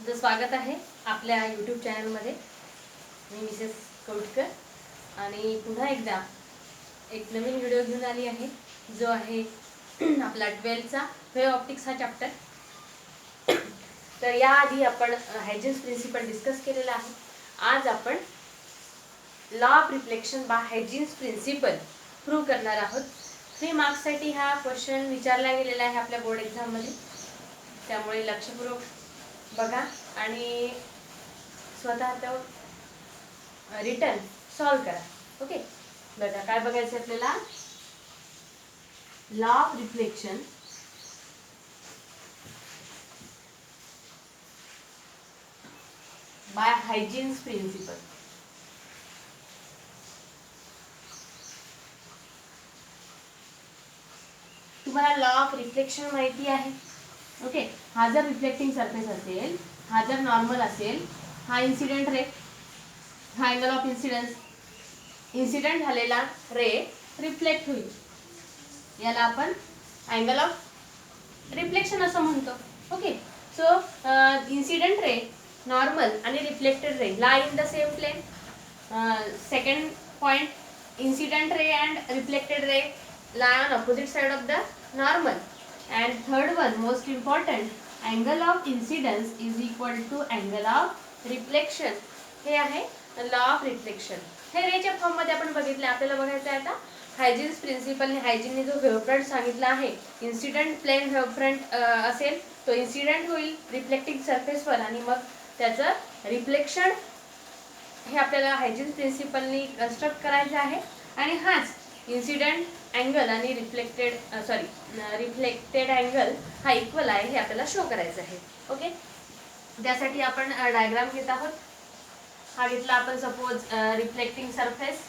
तुमचं स्वागत आहे आपल्या यूट्यूब चॅनलमध्ये. मी मिसेस कौटकर आणि पुन्हा एकदा एक नवीन व्हिडिओ घेऊन आली आहे, जो आहे आपला 12th वेव्ह ऑप्टिक्स हा चॅप्टर. तर याआधी आपण हायजिन्स प्रिन्सिपल डिस्कस केलेला आहे. आज आपण law of reflection by Huygens principle prove करणार आहोत. 3 मार्क्ससाठी हा क्वेश्चन विचारला गेलेला आहे आपल्या बोर्ड एक्झाममध्ये, त्यामुळे लक्षपूर्वक बघा आणि स्वतः तो रिटर्न सॉल्व करा. ओके, बघा काय बघायचं आपल्याला. Law of reflection by Huygens principle. तुम्हाला लॉ ऑफ रिफ्लेक्शन माहिती आहे. ओके, हा जर रिफ्लेक्टिंग सरफेस असेल, हा जर नॉर्मल असेल, हा इन्सिडेंट रे, हा अँगल ऑफ इन्सिडन्स, इन्सिडेंट झालेला रे रिफ्लेक्ट होईल, याला आपण अँगल ऑफ रिफ्लेक्शन असं म्हणतो. Okay, so incident ray, normal आणि reflected ray lie in the same plane. Second point, incident ray and reflected ray lie on opposite side of the normal. And third one, most important, angle of incidence is equal to angle of reflection. हे आहे law of reflection. हे रेच्या form मध्ये आपण बघितले. आपल्याला बघायचं आहे आता हायजिन्स प्रिन्सिपलने, हायजिनने जो वेव्ह फ्रंट सांगितला आहे, इन्सिडेंट प्लेन वेव्ह फ्रंट असेल, तो इन्सिडेंट होईल रिफ्लेक्टिंग सरफेसवर आणि मग त्याचं रिफ्लेक्शन हे आपल्याला हायजिन्स प्रिन्सिपलनी कन्स्ट्रक्ट करायचं आहे. आणि हाच इन्सिडेंट अँगल आणि रिफ्लेक्टेड अँगल हा इक्वल आहे हे आपल्याला शो करायचं आहे. ओके, त्यासाठी आपण डायग्राम घेत आहोत. हा घेतला आपण सपोज रिफ्लेक्टिंग सरफेस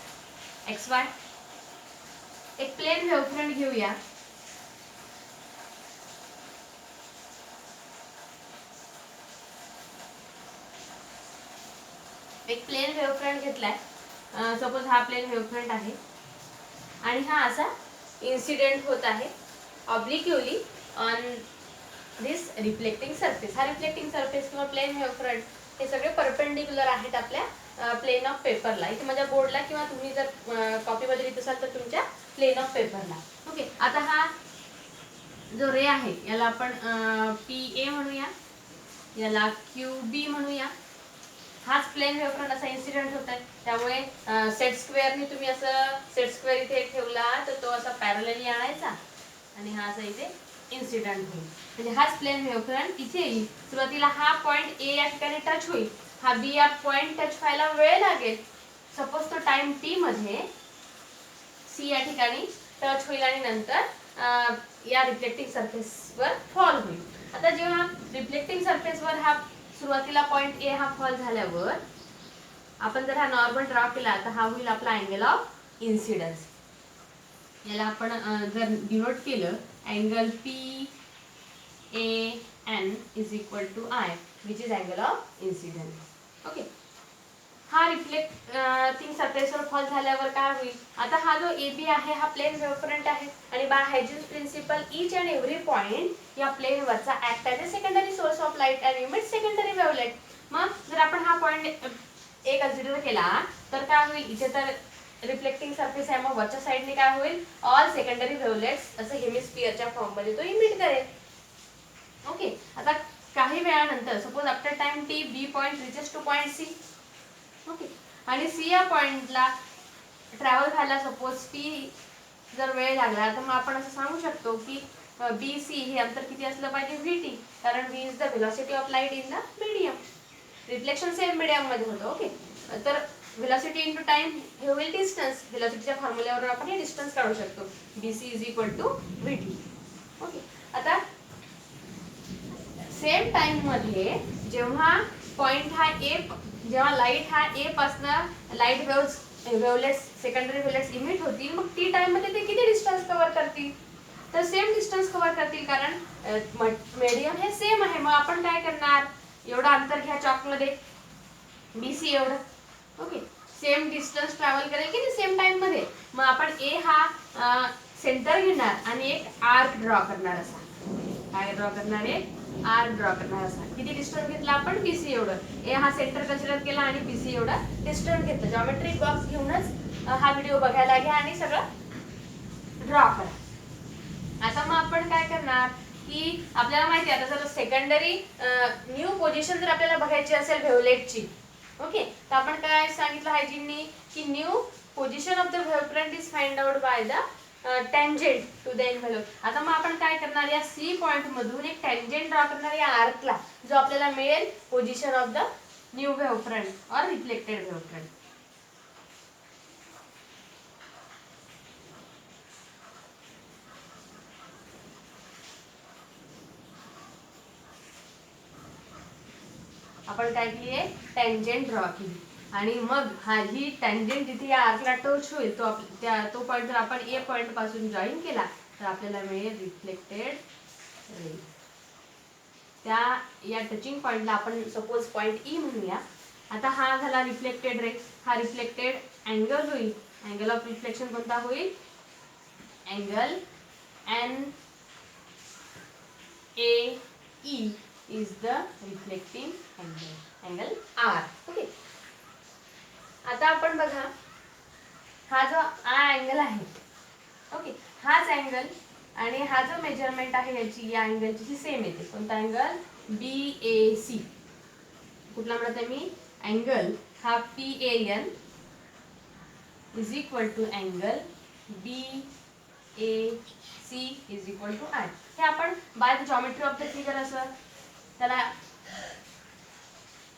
XY. एक प्लेन वेव्ह फ्रंट घेऊया. एक प्लेन वेव्ह फ्रंट घेतलाय. सपोज हा प्लेन वेव्ह फ्रंट आहे आणि हा असा इन्सिडेंट होत आहे ऑब्लिक्युअली ऑन दिस रिफ्लेक्टिंग सरफेस. हा रिफ्लेक्टिंग सरफेस किंवा प्लेन वेव्ह फ्रंट हे सगळे परपेंडिक्युलर आहेत आपल्या प्लेन ऑफ पेपरला. इथे माझ्या बोर्डला किंवा तुम्ही जर कॉपीमध्ये लिहित असाल तर तुमच्या प्लेन ऑफ पेपरला. ओके, आता हा जो रे आहे याला आपण PA म्हणूया, याला QB म्हणूया. हाच प्लेन वेव्ह फ्रंट असा इन्सिडेंट होत आहे, त्यामुळे सेट स्क्वेअरने तुम्ही असं सेट स्क्वेअर इथे ठेवला तर तो असा पॅरलली आणायचा आणि हा असा इथे इन्सिडेंट होईल. म्हणजे हाच प्लेन वेव्ह फ्रंट इथे येईल. सुरुवातीला हा पॉईंट A या ठिकाणी टच होईल, हा B या पॉईंट टच व्हायला वेळ लागेल. सपोज तो टाइम T मध्ये C या ठिकाणी टच होईल आणि नंतर या रिफ्लेक्टिंग सरफेसवर फॉल होईल. आता जेव्हा रिफ्लेक्टिंग सरफेसवर हा सुरुवातीला पॉईंट A हा फॉल झाल्यावर आपण जर हा नॉर्मल ड्रॉ केला तर हा होईल आपला अँगल ऑफ इन्सिडन्स. याला आपण जर डिनोट केलं angle PAN is equal to I which is angle of incidence. Okay, हा रिफ्लेक्टिंग सरफेसवर फॉल झाल्यावर काय होईल. आता हा जो AB आहे हा प्लेन वेव्ह फ्रंट आहे आणि by Huygens principle each and every point या प्लेन वरचा act as a secondary source of light and emit secondary wavelet. मग जर आपण हा पॉइंट A कन्सिडर केला तर काय होईल, इथे तर रिफ्लेक्टिंग सरफेस आहे, मग वरच्या साईडने काय होईल, ऑल सेकंडरी वेव्हलेट्स असं हेमिस्फिअरच्या फॉर्म मध्ये तो इमिट करेल. ओके, आता काही वेळानंतर suppose after time T B point reaches to point C. Okay, आणि C या पॉइंटला ट्रॅव्हल व्हायला सपोज T जर वेळ लागला तर मग आपण असं सांगू शकतो की BC हे अंतर किती असलं पाहिजे, VT, कारण V is the velocity of light in the medium. Reflection same medium मध्ये होतं. ओके, तर व्हेलॉसिटी इंटू टाइम हे होईल डिस्टन्स. व्हेलॉसिटीच्या फॉर्म्युल्यावर आपण हे डिस्टन्स काढू शकतो, BC is equal to VT. Okay, आता सेम टाइम मध्ये जेव्हा पॉइंट हा A, जेव्हा लाईट हा A पासून लाईट वेव्हलेट्स सेकंडरी वेव्हलेट्स इमिट होतील, मग टी टाइम मध्ये ते किती डिस्टन्स कव्हर करतील, तर सेम डिस्टन्स कव्हर करतील, कारण मीडियम हे सेम आहे. मग आपण काय करणार, एवढं अंतर घ्या चॉक मध्ये BC एवढं. ओके, सेम डिस्टन्स ट्रॅव्हल करेल की सेम टाइम मध्ये. मग आपण A हा सेंटर घेणार आणि एक आर्क ड्रॉ करणार. असा काय ड्रॉ करणार आहे, आर ड्रॉ करणार असा. किती डिस्टन्स घेतला आपण? पीसी एवढं. ए हा सेंटर कन्सिडर केला आणि पीसी एवढं डिस्टन्स घेतलं. जॉमेट्रिक बॉक्स घेऊनच हा व्हिडिओ बघायला घ्या आणि सगळं ड्रॉ करा. आता मग आपण काय करणार की आपल्याला माहिती आहे आता जर सेकंडरी न्यू पोझिशन जर आपल्याला बघायची असेल व्हेवलेटची, ओके, तर आपण काय सांगितलं हायजीननी की new position of the wavefront is find out by the tangent to the envelope. आता मग आपण काय करणार या सी पॉइंट मधून एक टँजेंट ड्रॉ करणार या आर्कला, जो आपल्याला मिळेल पोझिशन ऑफ द न्यू वेव्हफ्रंट और रिफ्लेक्टेड वेव्हफ्रंट. आपण काय केली आहे? टँजेंट ड्रॉ केली आणि मग ही टँजेंट जिथे या आर्कला टच होईल तो पॉइंट जर आपण ए पॉइंट पासून जॉईन केला तर आपल्याला मिळेल रिफ्लेक्टेड रे. त्या या टचिंग पॉइंटला आपण सपोज पॉइंट ई म्हणूया. आता हा झाला रिफ्लेक्टेड रे. हा रिफ्लेक्टेड अँगल होईल. अँगल ऑफ रिफ्लेक्शन कोणता होईल? Angle N A E is the reflecting angle R. Okay, आता आपण बघा हा जो अँगल आहे, ओके, हाच अँगल आणि हा जो मेजरमेंट आहे याची या अँगलची सेम येते. कोणता अँगल? BAC. कुठला म्हणत आहे मी? अँगल हा PAN is equal to angle BAC is equal to I. हे आपण by the geometry of the figure असं त्याला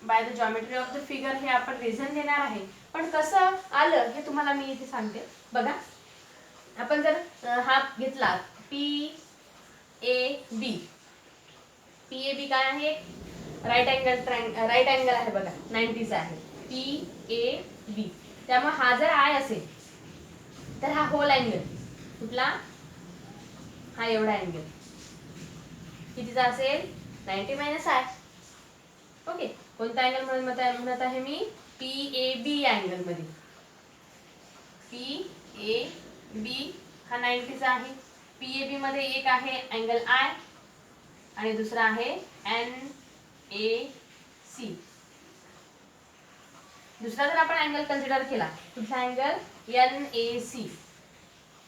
by the geometry of the figure हे आपण रिझन देणार आहे. पण कसं आलं हे तुम्हाला मी इथे सांगते. बघा, आपण जर हा घेतला PAB. PAB काय आहे? राईट अँगल आहे बघा, 90 चा आहे PAB. त्यामुळे हा जर I असेल तर हा होल अँगल कुठला? हा एवढा अँगल कितीचा असेल? 90 मायनस I. ओके, कोणता अँगल म्हणत आहे मी? PAB अँगल मध्ये. PAB हा 90 चा आहे. PAB मध्ये एक आहे अँगल I आणि दुसरा आहे NAC. दुसरा जर आपण अँगल कन्सिडर केला, कुठला अँगल? NAC.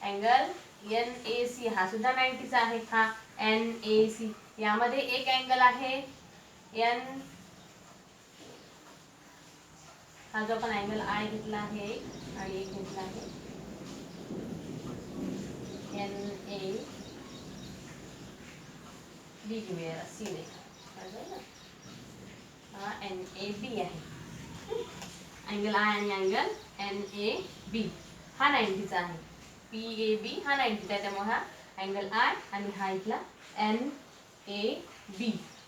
अँगल NAC हा सुद्धा 90 चा आहे. हा NAC. यामध्ये एक अँगल आहे हा जो आपण अँगल I घेतला आहे आणि एक घेतला आहे NAB. घेऊया C देखा, हा NAB आहे. अँगल I आणि अँगल NAB हा 90 चा आहे. PAB हा 90 चा आहे. त्यामुळे हा अँगल I आणि हा इथला NAB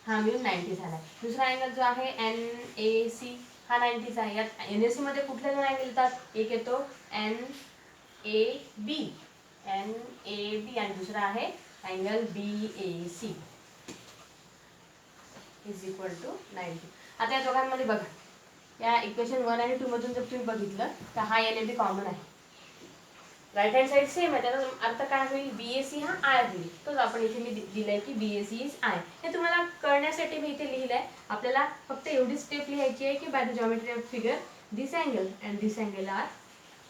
हा मिळून 90 झाला. दुसरा अँगल जो आहे NAC हा 90 चा आहे. यात NAC मध्ये कुठले दोन अँगल येतात? एक येतो NAB आणि दुसरा आहे angle BAC is equal to 90. आता या दोघांमध्ये बघा, या इक्वेशन 1 आणि 2 मधून जर तुम्ही बघितलं तर हा NAB कॉमन आहे. राईट हँड साइड सेम आहे. त्याचा अर्थ काय होईल? BAC हा I होईल. तोच आपण इथे मी दिलंय की BAC इज I. हे तुम्हाला कळण्यासाठी मी इथे लिहिलंय. आपल्याला फक्त एवढी स्टेप लिहायची आहे की by the geometry of figure this angle and this angle are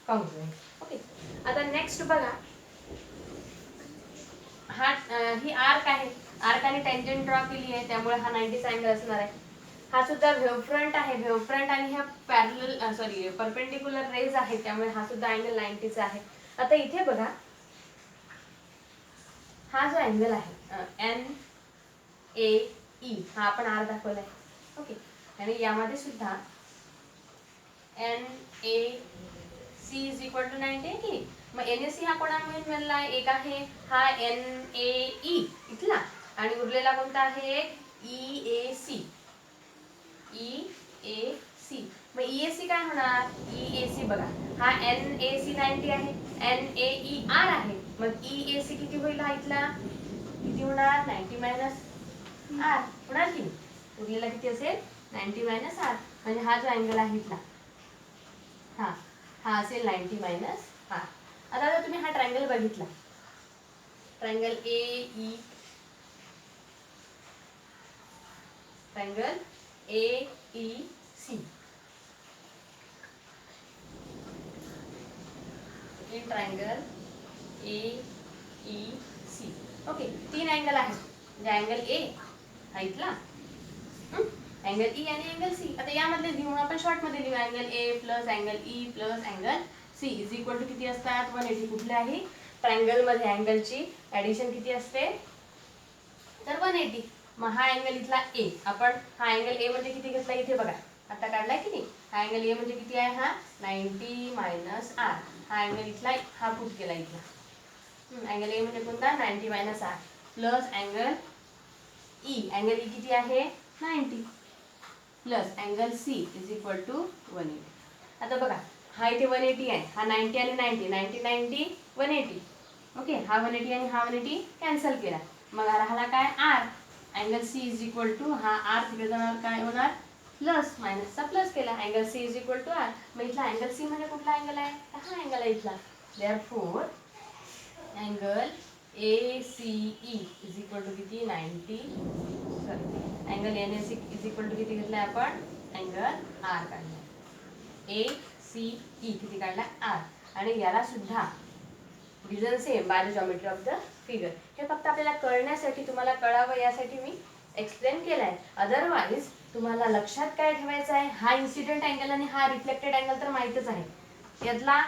congruent. Okay, आता नेक्स्ट बघा, हा ही आर्क आहे. आर्क आणि टँजेंट ड्रॉ केली आहे, त्यामुळे हा 90 चा अँगल असणार आहे. हा सुद्धा वेव्हफ्रंट आहे. वेव्हफ्रंट आणि ह्या पॅरलल परपेंडिक्युलर रेज आहे, त्यामुळे हा सुद्धा अँगल 90 चा आहे. आता इथे बघा, हा जो अँगल आहे NAE हा आपण R दाखवलाय. ओके, आणि यामध्ये सुद्धा NAC इज इक्वल टू 90 आहे की. मग NAC हा कोणामुळे मिळाला? एक आहे हा NAE इथला आणि उरलेला कोणता आहे? EAC. मग EAC काय होणार? EAC बघा, हा NAC 90 आहे, NAER आहे. मग EAC किती होईल? हा इथला किती होणार? 90 मायनस R होणार की. उरलेला किती असेल? 90 मायनस R. म्हणजे हा जो अँगल आहे इथला हा असेल 90 मायनस R. आता जर तुम्ही हा ट्रायंगल बघितला, triangle AE triangle AEC. Triangle AEC. Okay, 3 angle आहेत. म्हणजे अँगल ए हा इथला, अँगल ई आणि अँगल सी. आता यामधले लिहून आपण शॉर्ट मध्ये लिहू. Angle A plus angle E plus angle C is equal to किती असतात? 180. कुठल्याही ट्रायंगल मध्ये अँगलची ऍडिशन किती असते? तर 180. मग हा अँगल इथला ए, आपण हा अँगल ए म्हणजे किती घेतला इथे बघा, आता काढलाय की नाही. हा अँगल ए म्हणजे किती आहे? हा 90 मायनस आर. हा अँगल इथला हा पुट केला इथला. अँगल ए म्हणजे कोणता? 90 minus R plus angle E. Angle E किती आहे? 90 plus angle C is equal to 180. आता बघा, हा इथे 180 आहे, हा 90 आणि 90, 90 90 180. ओके, हा 180 आणि हा 180 कॅन्सल केला. मग राहिला काय? R. Angle C is equal to, हा आर तिकडे जाणार, काय होणार? प्लस. मायनसचा प्लस केला. Angle C is equal to R. मग इथला अँगल सी म्हणजे कुठला अँगल आहे? हा अँगल आहे इथला. Therefore angle ACE is equal to किती? 90. Sorry, angle NAC is equal to किती घेतलाय आपण? अँगल आर काढला. ACE किती काढला? आर. आणि याला सुद्धा reason same bye the geometry of the figure. हे फक्त आपल्याला कळण्यासाठी, तुम्हाला कळावं यासाठी मी एक्सप्लेन केलाय. अदरवाईज तुम्हाला लक्षात काय ठेवायचं आहे? हा इन्सिडेंट अँगल आणि हा रिफ्लेक्टेड अँगल तर माहितच आहे. यातला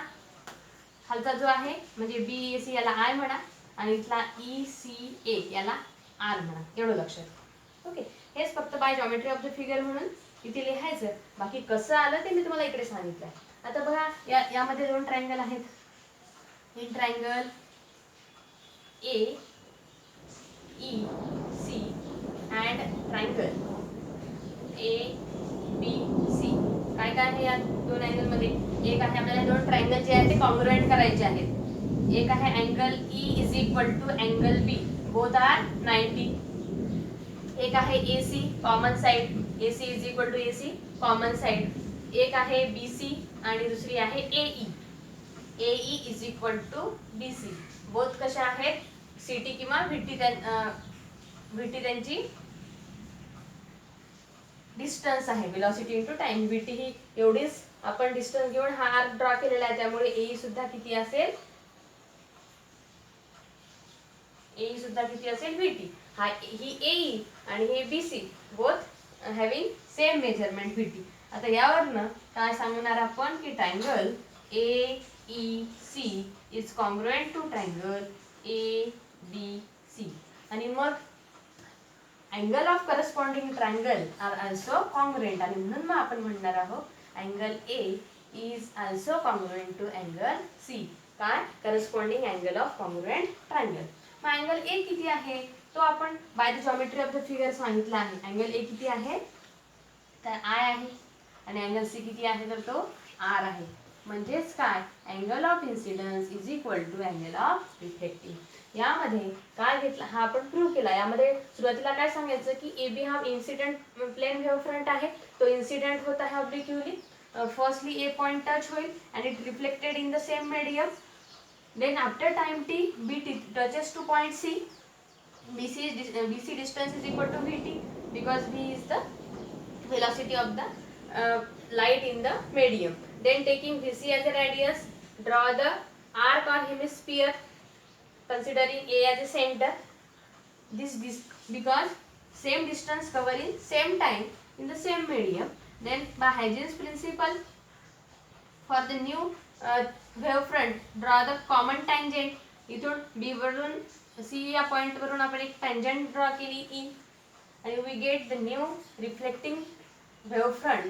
खालचा जो आहे म्हणजे BAC याला आय म्हणा आणि इथला ECA याला आर म्हणा, एवढं लक्षात. ओके, हेच फक्त by geometry of the figure म्हणून इथे लिहायचं. बाकी कसं आलं ते मी तुम्हाला इकडे सांगितलंय. आता बघा, यामध्ये 2 ट्रायंगल आहेत. हे triangle AEC and triangle ABC. काय काय आहे या 2 अँगल मध्ये? एक आहे आपल्याला 2 ट्रायंगल जे आहेत ते कॉन्ग्रुएंट करायचे आहेत. एक आहे angle E is equal to angle B, both are 90. एक आहे AC common side, AC is equal to AC common side. एक आहे BC आणि दुसरी आहे AE. AE is equal to BC. Both कशा आहेत? CT किंवा VT त्यांची डिस्टन्स आहे. Velocity into time. VT ही एवढीच आपण डिस्टन्स घेऊन हा आर्क ड्रॉ केलेला आहे, त्यामुळे AE सुद्धा किती असेल? AE सुद्धा किती असेल? VT. ही AE आणि हे BC both having same measurement VT. आता यावरनं काय सांगणार आपण की triangle AEC is congruent to triangle ABC. आणि मग angle of corresponding triangle are also congruent. आणि म्हणून मग आपण म्हणणार आहोत angle A is also congruent to angle C. काय? Corresponding angle of congruent triangle. मग अँगल A किती आहे? तो आपण by the geometry of the figure सांगितला आहे. अँगल A किती आहे? तर आय आहे. आणि अँगल सी किती आहे? तर तो आर आहे. म्हणजेच काय? Angle of incidence is equal to angle of reflecting. यामध्ये काय घेतला हा आपण प्रूव्ह केला. यामध्ये सुरुवातीला काय सांगायचं की AB हा इन्सिडेंट प्लेन वेव्ह फ्रंट आहे. तो इन्सिडेंट होत आहे ऑब्लिक्युली. फर्स्टली A पॉइंट टच होईल and it reflected in the same medium. Then after time t, B touches to point C. BC distance is equal to VT because V is the velocity of the light in the medium. Then taking VC as a radius, draw the arc or hemisphere considering A as a center. This because same distance cover in same time in the same medium. Then by Huygens principle, for the new wave front, draw the common tangent. इथून B वरून C या point वरून आपण एक tangent draw केली E आणि we get the new reflecting wave front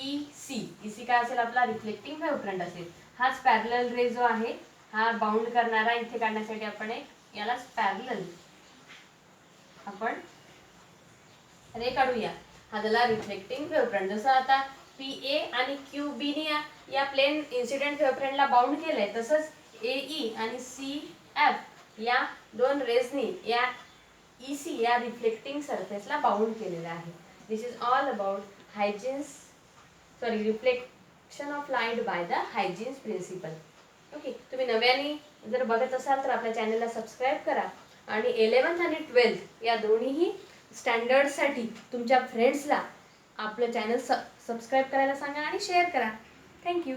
EC. EC काय असेल? आपला रिफ्लेक्टिंग वेव्ह फ्रंट असेल. हाच पॅरलल रे जो आहे हा बाउंड करणारा इथे काढण्यासाठी आपण एक याला पॅरलल आपण रे काढूया. हा झाला रिफ्लेक्टिंग वेव्ह फ्रंट. जसं आता PA आणि QB ने या प्लेन इन्सिडेंट वेव्ह फ्रंटला बाउंड केलंय, तसंच AE आणि CF या 2 रेजनी या EC या रिफ्लेक्टिंग सरफेसला बाउंड केलेला आहे. This is all about reflection of light by the Huygens principle. Okay, तुम्ही नव्याने जर बघत असाल तर आपल्या चॅनलला सबस्क्राईब करा आणि 11th आणि 12th या दोन्हीही स्टँडर्डसाठी तुमच्या फ्रेंड्सला आपलं चॅनल सबस्क्राईब करायला सांगा आणि शेअर करा. थँक्यू.